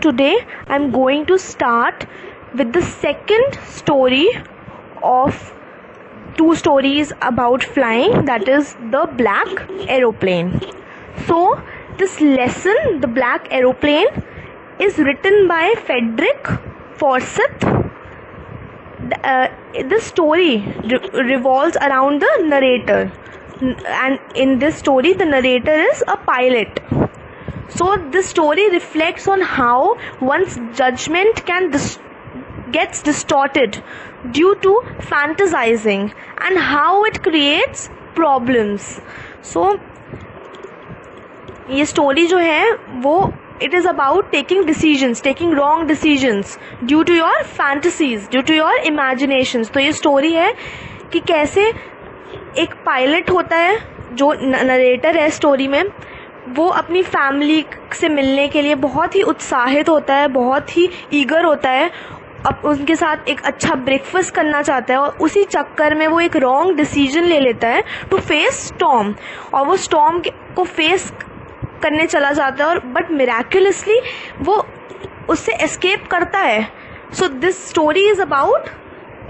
today I'm going to start with the second story of two stories about flying, that is the Black Aeroplane. So this lesson, the Black Aeroplane, is written by Frederick Forsyth. This story revolves around the narrator, and in this story the narrator is a pilot. So this story reflects on how one's judgment gets distorted due to fantasizing and how it creates problems. So ये story जो है वो it is about taking wrong decisions due to your fantasies, due to your imaginations. तो ये story है कि कैसे एक पायलट होता है जो नरेटर है स्टोरी में, वो अपनी फैमिली से मिलने के लिए बहुत ही उत्साहित होता है, बहुत ही ईगर होता है, अब उनके साथ एक अच्छा ब्रेकफास्ट करना चाहता है, और उसी चक्कर में वो एक रॉन्ग डिसीजन ले लेता है टू फेस स्टॉर्म, और वो स्टॉर्म को फेस करने चला जाता है, और बट मिराक्युलसली वो उससे एस्केप करता है. So this story is about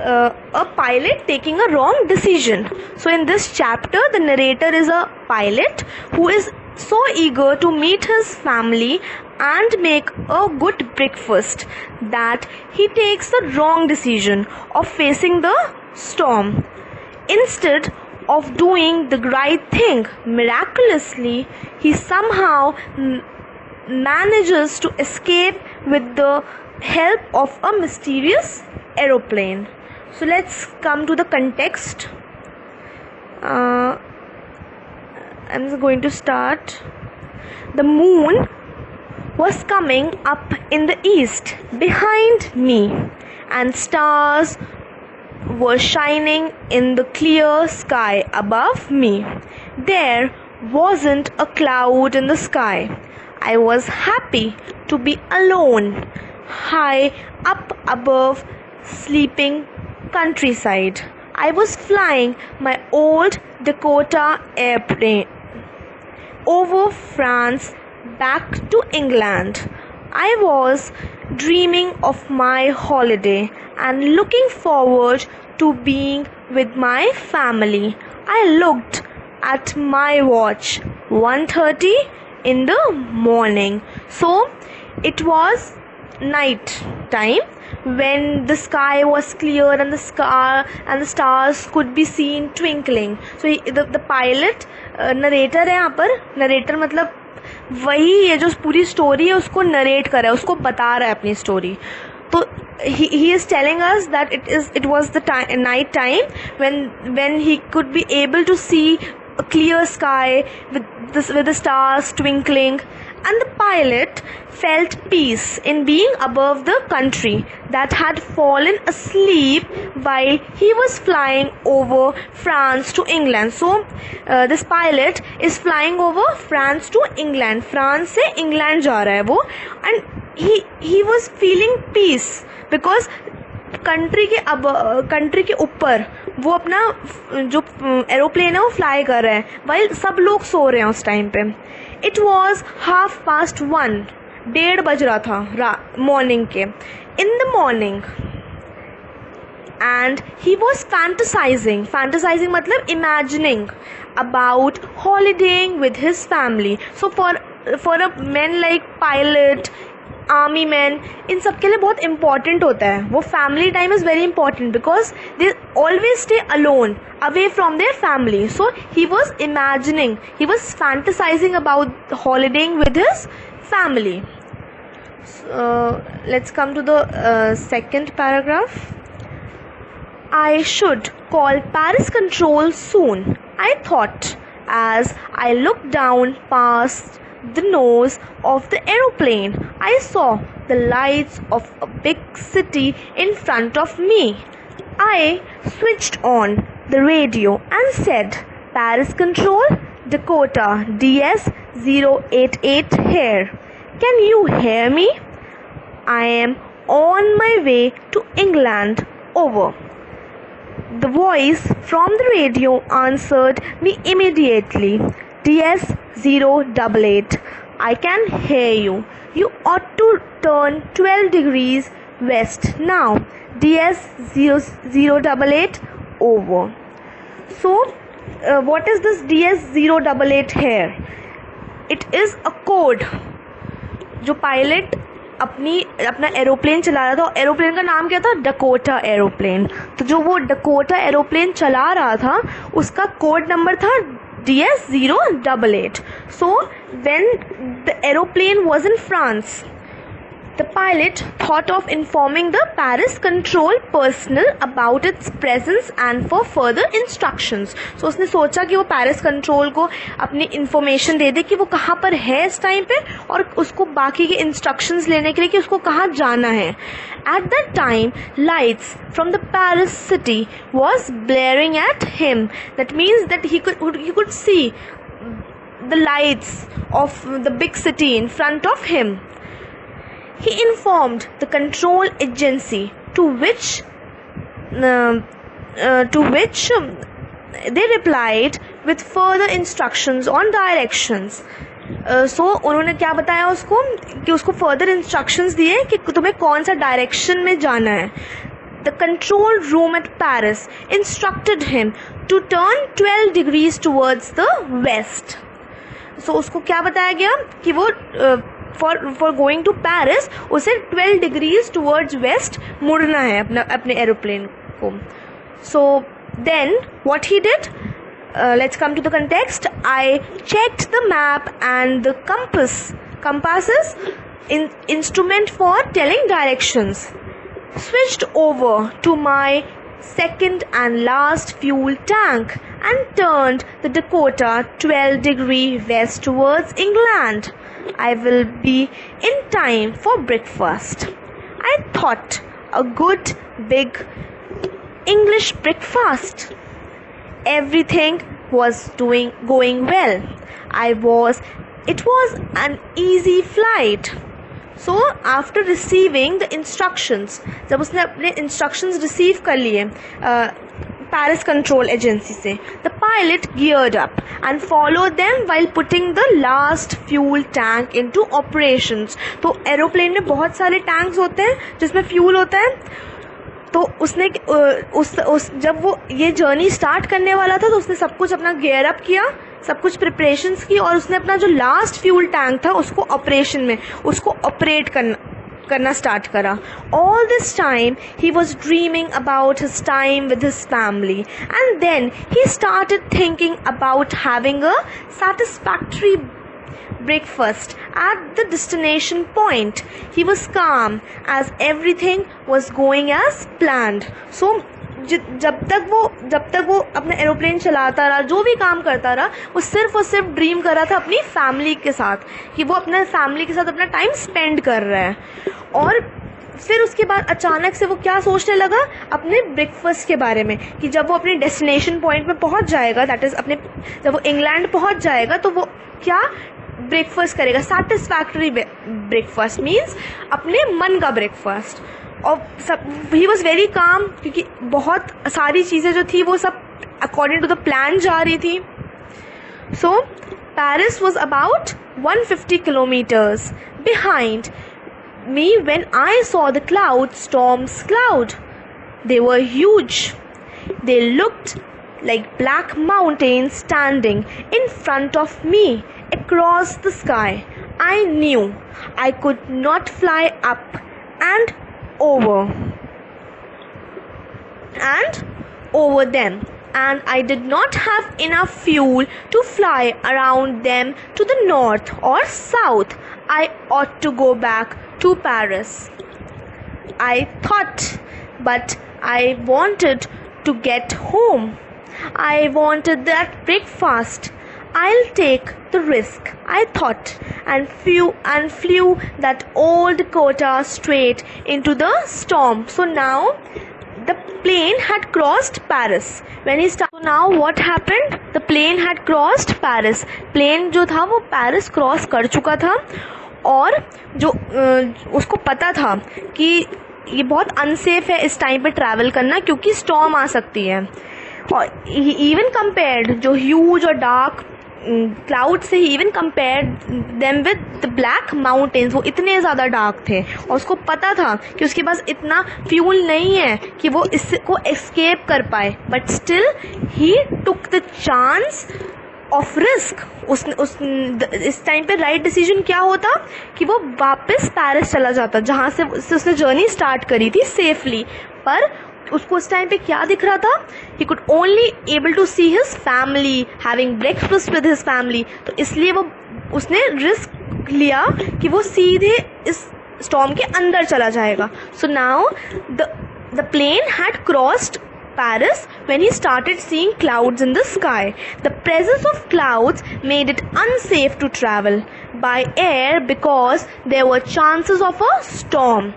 a pilot taking a wrong decision. So in this chapter the narrator is a pilot who is so eager to meet his family and make a good breakfast that he takes the wrong decision of facing the storm. Instead of doing the right thing, miraculously he somehow manages to escape with the help of a mysterious aeroplane. So let's come to the context. I'm just going to start. The moon was coming up in the east behind me, and stars were shining in the clear sky above me. There wasn't a cloud in the sky. I was happy to be alone, high up above sleeping countryside. I was flying my old Dakota airplane over France back to England. I was dreaming of my holiday and looking forward to being with my family. I looked at my watch, 1:30 in the morning. So it was night time when the sky was clear and the stars could be seen twinkling. So the pilot narrator है यहाँ पर. narrator मतलब वही ये जो पूरी story है उसको नरेट कर रहा है, उसको बता रहा है अपनी स्टोरी. तो he is telling us that it was the night time when he could be able to see a clear sky with the stars twinkling, and the pilot felt peace in being above the country that had fallen asleep while he was flying over France to England. So this pilot is flying over France to England. France से England जा रहा है वो, and he was feeling peace because country के ऊपर वो अपना जो एरोप्लेन है वो फ्लाई कर रहा है while सब लोग सो रहे हैं उस टाइम पे. It was 1:30. 1:30 बज रहा था मॉर्निंग के. In the morning, and he was fantasizing मतलब imagining about holidaying with his family. So for a man like pilot, army man, इन सब के लिए बहुत इम्पॉर्टेंट होता है वो family time is very important because they always stay alone away from their family. So he was imagining, he was fantasising about holidaying with his family. Let's come to the second paragraph. I should call Paris control soon, I thought, as I looked down past the nose of the aeroplane. I saw the lights of a big city in front of me. I switched on the radio and said, Paris control, Dakota DS-088 here. Can you hear me? I am on my way to England. Over. The voice from the radio answered me immediately. DS-088. I can hear you. You ought to turn 12 degrees west now. DS 0088 over. So what is this DS 088 here? It is a code. जो pilot अपना aeroplane चला रहा था, aeroplane का नाम क्या था? Dakota aeroplane. तो जो वो डकोटा एरोप्लेन चला रहा था उसका कोड नंबर था DS 088. So when the aeroplane was in France, the pilot thought of informing the Paris control personnel about its presence and for further instructions. So उसने सोचा कि वो पैरिस कंट्रोल को अपनी इंफॉर्मेशन दे दे कि वो कहाँ पर है इस टाइम पे, और उसको बाकी के इंस्ट्रक्शंस लेने के लिए कि उसको कहाँ जाना है. At that time, lights from the Paris city was blaring at him. That means that he could see the lights of the big city in front of him. He informed the control agency to which they replied with further instructions on directions. So उन्होंने क्या बताया उसको कि उसको further instructions दिए कि तुम्हें कौन सा direction में जाना है. The control room at Paris instructed him to turn 12 degrees towards the west. So उसको क्या बताया गया कि वो for going to Paris उसे 12 degrees towards west मुड़ना है अपने एरोप्लेन को. So then what he did, let's come to the context. I checked the map and the compasses instrument for telling directions, switched over to my second and last fuel tank and turned the Dakota 12 degrees west towards England. I will be in time for breakfast. I thought, a good big English breakfast. Everything was going well. It was an easy flight. So after receiving the instructions, जब उसने अपने instructions receive कर लिए Paris control agency से, the pilot geared up and followed them while putting the last fuel tank into operations. तो aeroplane में बहुत सारे टैंक्स होते हैं जिसमें फ्यूल होता है. तो उसने जब वो ये जर्नी स्टार्ट करने वाला था तो उसने सब कुछ अपना गेयर अप किया, सब कुछ प्रिपरेशंस की, और उसने अपना जो लास्ट फ्यूल टैंक था उसको ऑपरेशन में उसको ऑपरेट करना स्टार्ट करा. All this time he was dreaming about his time with his family, and then he started thinking about having a satisfactory breakfast at the destination point. He was calm as everything was going as planned. So जब तक वो अपना aeroplane चलाता रहा, जो भी काम करता रहा, वो सिर्फ और सिर्फ ड्रीम कर रहा था अपनी फैमिली के साथ कि वो अपने फैमिली के साथ अपना टाइम स्पेंड कर रहा है. और फिर उसके बाद अचानक से वो क्या सोचने लगा अपने ब्रेकफास्ट के बारे में कि जब वो अपने डेस्टिनेशन पॉइंट में पहुंच जाएगा, दैट इज जब वो इंग्लैंड पहुंच जाएगा तो वो क्या ब्रेकफास्ट करेगा. सैटिस्फैक्टरी ब्रेकफास्ट मीन्स अपने मन का ब्रेकफास्ट. और ही वॉज वेरी काम क्योंकि बहुत सारी चीज़ें जो थी वो सब अकॉर्डिंग टू द प्लान जा रही थी. So Paris was about 150 kilometers behind me when I saw the storm's cloud. They were huge. They looked like black mountains standing in front of me across the sky. I knew I could not fly up and over them, and I did not have enough fuel to fly around them to the north or south. I ought to go back to Paris, I thought, but I wanted to get home. I wanted that breakfast. I'll take the risk, I thought, and flew that old Dakota straight into the storm. So now the plane had crossed Paris. When he started, so now what happened? The plane had crossed Paris. Plane जो था वो Paris cross कर चुका था, और जो उसको पता था कि ये बहुत अनसेफ है इस टाइम पे ट्रैवल करना क्योंकि स्टॉर्म आ सकती है. और इवन कंपेयर्ड जो ह्यूज और डार्क क्लाउड से ही even compare them with the black mountains. वो इतने ज़्यादा डार्क थे और उसको पता था कि उसके पास इतना फ्यूल नहीं है कि वो इसको एस्केप कर पाए, but still he took the chance of risk. इस टाइम पे राइट डिसीजन क्या होता कि वो वापस पेरिस चला जाता जहाँ से उसने जर्नी स्टार्ट करी थी सेफली. पर उसको उस टाइम पे क्या दिख रहा था, he could only able to see his family having breakfast with his family. तो इसलिए वो उसने रिस्क लिया कि वो सीधे इस स्टॉर्म के अंदर चला जाएगा. So now the plane had crossed Paris when he started seeing clouds in the sky. The presence of clouds made it unsafe to travel by air because there were chances of a storm.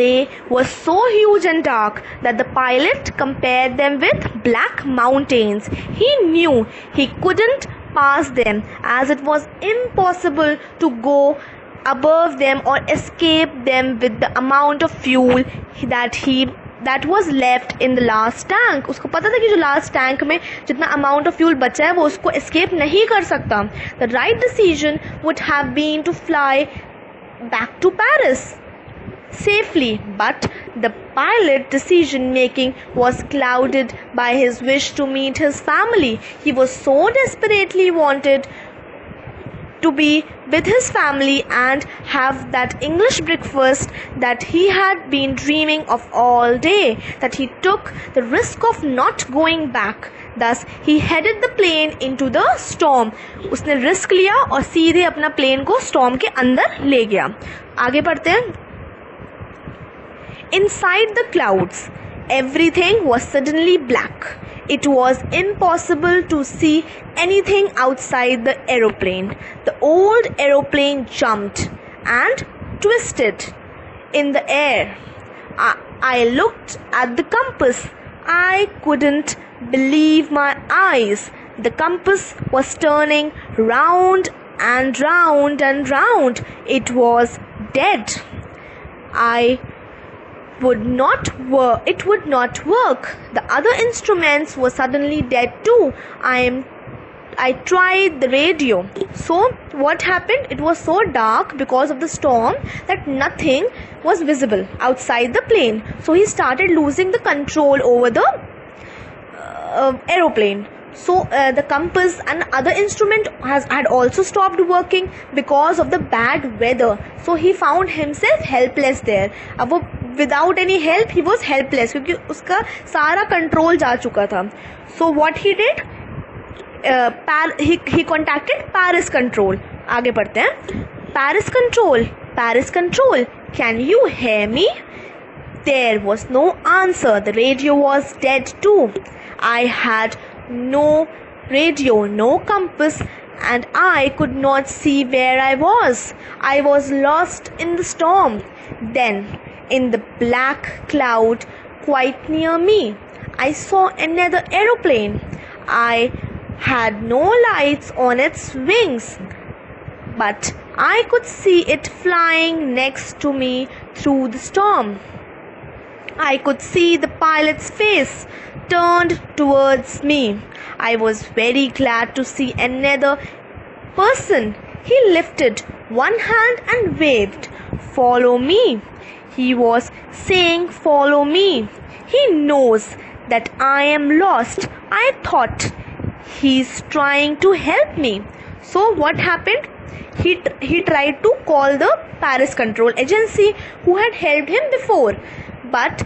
They were so huge and dark that the pilot compared them with black mountains. He knew he couldn't pass them as it was impossible to go above them or escape them with the amount of fuel that was left in the last tank. उसको पता था कि जो last tank में जितना amount of fuel बचा है वो उसको एस्केप नहीं कर सकता. The right decision would have been to fly back to Paris safely, but the pilot decision making was clouded by his wish to meet his family. He was so desperately wanted to be with his family and have that English breakfast that he had been dreaming of all day, that he took the risk of not going back. Thus he headed the plane into the storm. उसने risk लिया और सीधे अपना plane को storm के अंदर ले गया. आगे बढ़ते हैं. Inside the clouds, everything was suddenly black. It was impossible to see anything outside the aeroplane. The old aeroplane jumped and twisted in the air. I looked at the compass. I couldn't believe my eyes. The compass was turning round and round and round. It was dead. It would not work. The other instruments were suddenly dead too. I tried the radio. So what happened? It was so dark because of the storm that nothing was visible outside the plane. So he started losing the control over the aeroplane. So the compass and other instrument had also stopped working because of the bad weather. So he found himself helpless there. अब वो without any help he was helpless क्योंकि उसका सारा control जा चुका था. So what he did? He contacted Paris control. आगे बढ़ते हैं. Paris control, can you hear me? There was no answer. The radio was dead too. I had no radio, no compass, and I could not see where I was. I was lost in the storm. Then, in the black cloud quite near me, I saw another aeroplane. I had no lights on its wings, but I could see it flying next to me through the storm. I could see the pilot's face turned towards me. I was very glad to see another person. He lifted one hand and waved, "Follow me." He was saying, "Follow me." He knows that I am lost. I thought he's trying to help me. So what happened? He tried to call the Paris control agency who had helped him before, but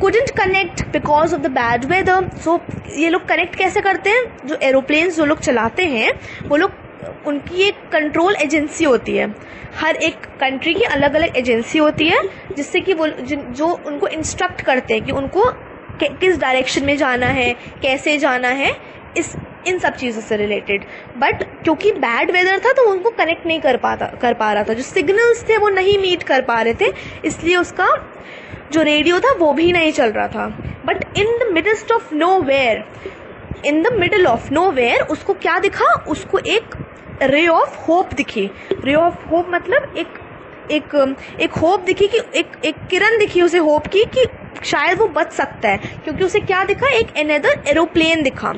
couldn't connect because of the bad weather. So ये लोग connect कैसे करते हैं? जो aeroplanes जो लोग चलाते हैं वो लोग, उनकी एक कंट्रोल एजेंसी होती है. हर एक कंट्री की अलग अलग एजेंसी होती है जिससे कि वो जो उनको इंस्ट्रक्ट करते हैं कि उनको किस डायरेक्शन में जाना है, कैसे जाना है, इन सब चीज़ों से रिलेटेड. बट क्योंकि बैड वेदर था तो उनको कनेक्ट नहीं कर पा रहा था. जो सिग्नल्स थे वो नहीं मीट कर पा रहे थे, इसलिए उसका जो रेडियो था वो भी नहीं चल रहा था. But in the middle of nowhere उसको क्या दिखा? उसको एक रे ऑफ होप दिखी. रे ऑफ होप मतलब एक होप दिखी कि एक किरण दिखी उसे होप की कि शायद वो बच सकता है. क्योंकि उसे क्या दिखा? एक अनदर एरोप्लेन दिखा.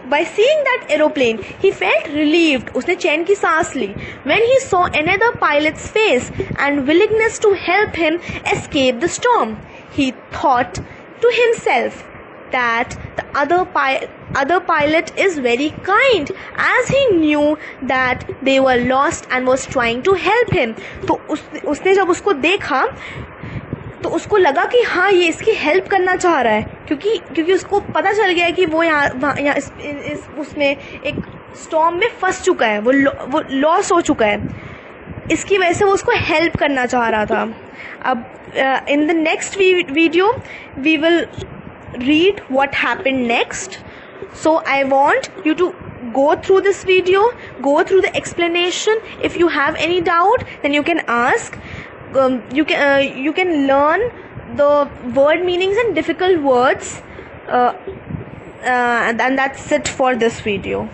by seeing that aeroplane, he felt relieved. उसने चैन की सांस ली. When he saw another pilot's face and willingness to help him escape the storm, he thought to himself that the other pilot is very kind, as he knew that they were lost and was trying to help him. तो उसने जब उसको देखा तो उसको लगा कि हाँ ये इसकी हेल्प करना चाह रहा है, क्योंकि उसको पता चल गया कि वो यहाँ उसमें एक स्टॉर्म में फंस चुका है, वो लॉस हो चुका है. इसकी वजह से वो उसको हेल्प करना चाह रहा था. अब in the next video we will read what happened next. So I want you to go through this video, go through the explanation. If you have any doubt, then you can ask. You can learn the word meanings and difficult words, and that's it for this video.